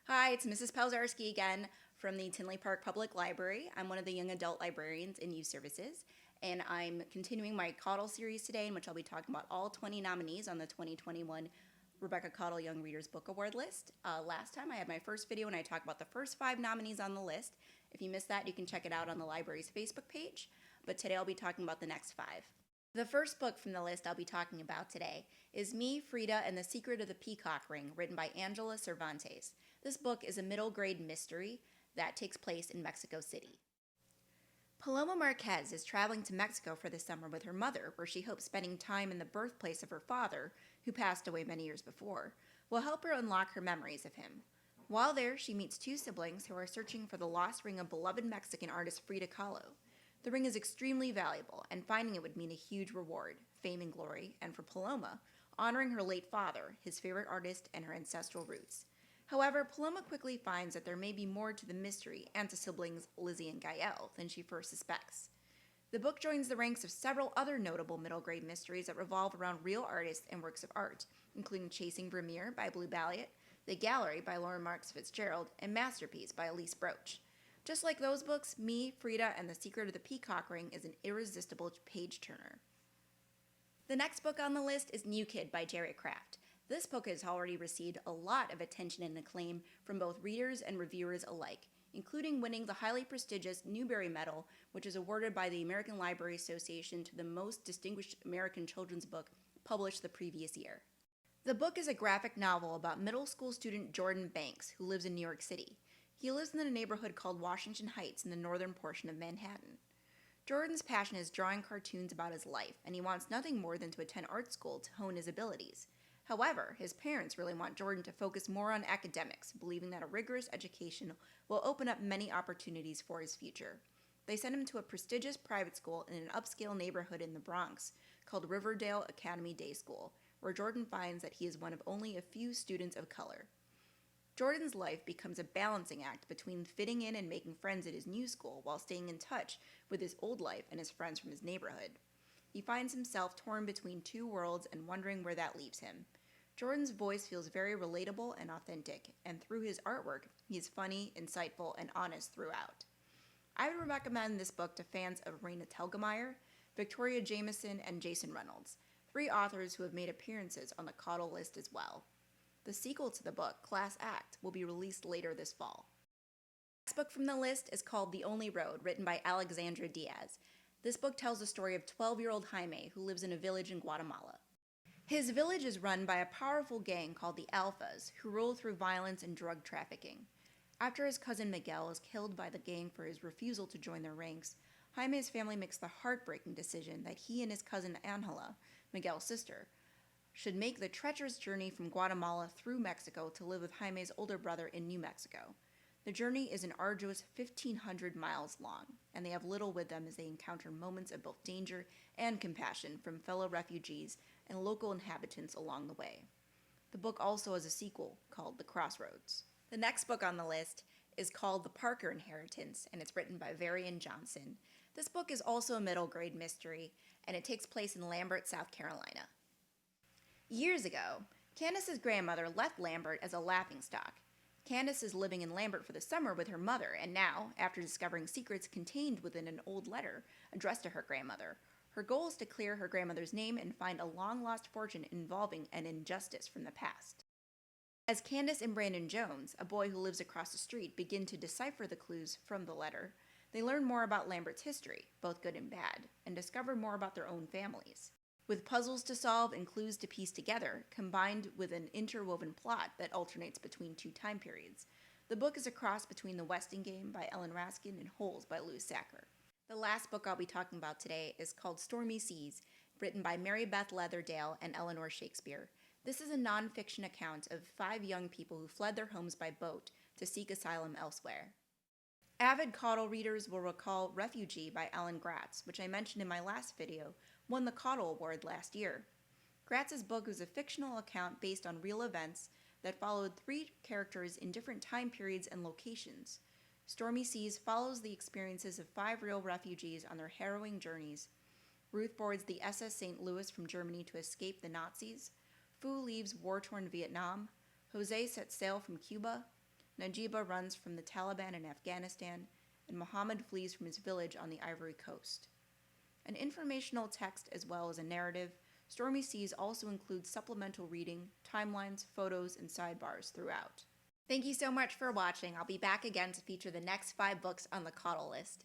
Hi, it's Mrs. Pelczarski again from the Tinley Park Public Library. I'm one of the young adult librarians in youth services, and I'm continuing my Caudill series today, in which I'll be talking about all 20 nominees on the 2021 Rebecca Caudill Young Readers Book Award list. Last time I had my first video and I talked about the first 5 nominees on the list. If you missed that, you can check it out on the library's Facebook page, but today I'll be talking about the next 5. The first book from the list I'll be talking about today is Me, Frida, and the Secret of the Peacock Ring, written by Angela Cervantes. This book is a middle grade mystery that takes place in Mexico City. Paloma Marquez is traveling to Mexico for the summer with her mother, where she hopes spending time in the birthplace of her father, who passed away many years before, will help her unlock her memories of him. While there, she meets 2 siblings who are searching for the lost ring of beloved Mexican artist Frida Kahlo. The ring is extremely valuable, and finding it would mean a huge reward, fame and glory, and for Paloma, honoring her late father, his favorite artist, and her ancestral roots. However, Paloma quickly finds that there may be more to the mystery and to siblings Lizzie and Gael than she first suspects. The book joins the ranks of several other notable middle-grade mysteries that revolve around real artists and works of art, including Chasing Vermeer by Blue Balliet, The Gallery by Lauren Marks Fitzgerald, and Masterpiece by Elise Broach. Just like those books, Me, Frida, and the Secret of the Peacock Ring is an irresistible page-turner. The next book on the list is New Kid by Jerry Craft. This book has already received a lot of attention and acclaim from both readers and reviewers alike, including winning the highly prestigious Newbery Medal, which is awarded by the American Library Association to the most distinguished American children's book published the previous year. The book is a graphic novel about middle school student Jordan Banks, who lives in New York City. He lives in a neighborhood called Washington Heights in the northern portion of Manhattan. Jordan's passion is drawing cartoons about his life, and he wants nothing more than to attend art school to hone his abilities. However, his parents really want Jordan to focus more on academics, believing that a rigorous education will open up many opportunities for his future. They send him to a prestigious private school in an upscale neighborhood in the Bronx called Riverdale Academy Day School, where Jordan finds that he is one of only a few students of color. Jordan's life becomes a balancing act between fitting in and making friends at his new school while staying in touch with his old life and his friends from his neighborhood. He finds himself torn between 2 worlds and wondering where that leaves him. Jordan's voice feels very relatable and authentic, and through his artwork, he is funny, insightful, and honest throughout. I would recommend this book to fans of Raina Telgemeier, Victoria Jameson, and Jason Reynolds, 3 authors who have made appearances on the Caudill list as well. The sequel to the book, Class Act, will be released later this fall. The next book from the list is called The Only Road, written by Alexandra Diaz. This book tells the story of 12-year-old Jaime, who lives in a village in Guatemala. His village is run by a powerful gang called the Alphas, who rule through violence and drug trafficking. After his cousin Miguel is killed by the gang for his refusal to join their ranks, Jaime's family makes the heartbreaking decision that he and his cousin Angela, Miguel's sister, should make the treacherous journey from Guatemala through Mexico to live with Jaime's older brother in New Mexico. The journey is an arduous 1,500 miles long, and they have little with them as they encounter moments of both danger and compassion from fellow refugees and local inhabitants along the way. The book also has a sequel called The Crossroads. The next book on the list is called The Parker Inheritance, and it's written by Varian Johnson. This book is also a middle grade mystery, and it takes place in Lambert, South Carolina. Years ago, Candace's grandmother left Lambert as a laughingstock. Candace is living in Lambert for the summer with her mother, and now, after discovering secrets contained within an old letter addressed to her grandmother, her goal is to clear her grandmother's name and find a long-lost fortune involving an injustice from the past. As Candace and Brandon Jones, a boy who lives across the street, begin to decipher the clues from the letter, they learn more about Lambert's history, both good and bad, and discover more about their own families. With puzzles to solve and clues to piece together, combined with an interwoven plot that alternates between 2 time periods, the book is a cross between The Westing Game by Ellen Raskin and Holes by Louis Sachar. The last book I'll be talking about today is called Stormy Seas, written by Mary Beth Leatherdale and Eleanor Shakespeare. This is a nonfiction account of 5 young people who fled their homes by boat to seek asylum elsewhere. Avid Caudill readers will recall Refugee by Ellen Gratz, which I mentioned in my last video, won the Caudill Award last year. Gratz's book is a fictional account based on real events that followed 3 characters in different time periods and locations. Stormy Seas follows the experiences of 5 real refugees on their harrowing journeys. Ruth boards the SS St. Louis from Germany to escape the Nazis. Fu leaves war-torn Vietnam. Jose sets sail from Cuba. Najiba runs from the Taliban in Afghanistan, and Muhammad flees from his village on the Ivory Coast. An informational text as well as a narrative, Stormy Seas also includes supplemental reading, timelines, photos, and sidebars throughout. Thank you so much for watching. I'll be back again to feature the next 5 books on the Caudill list.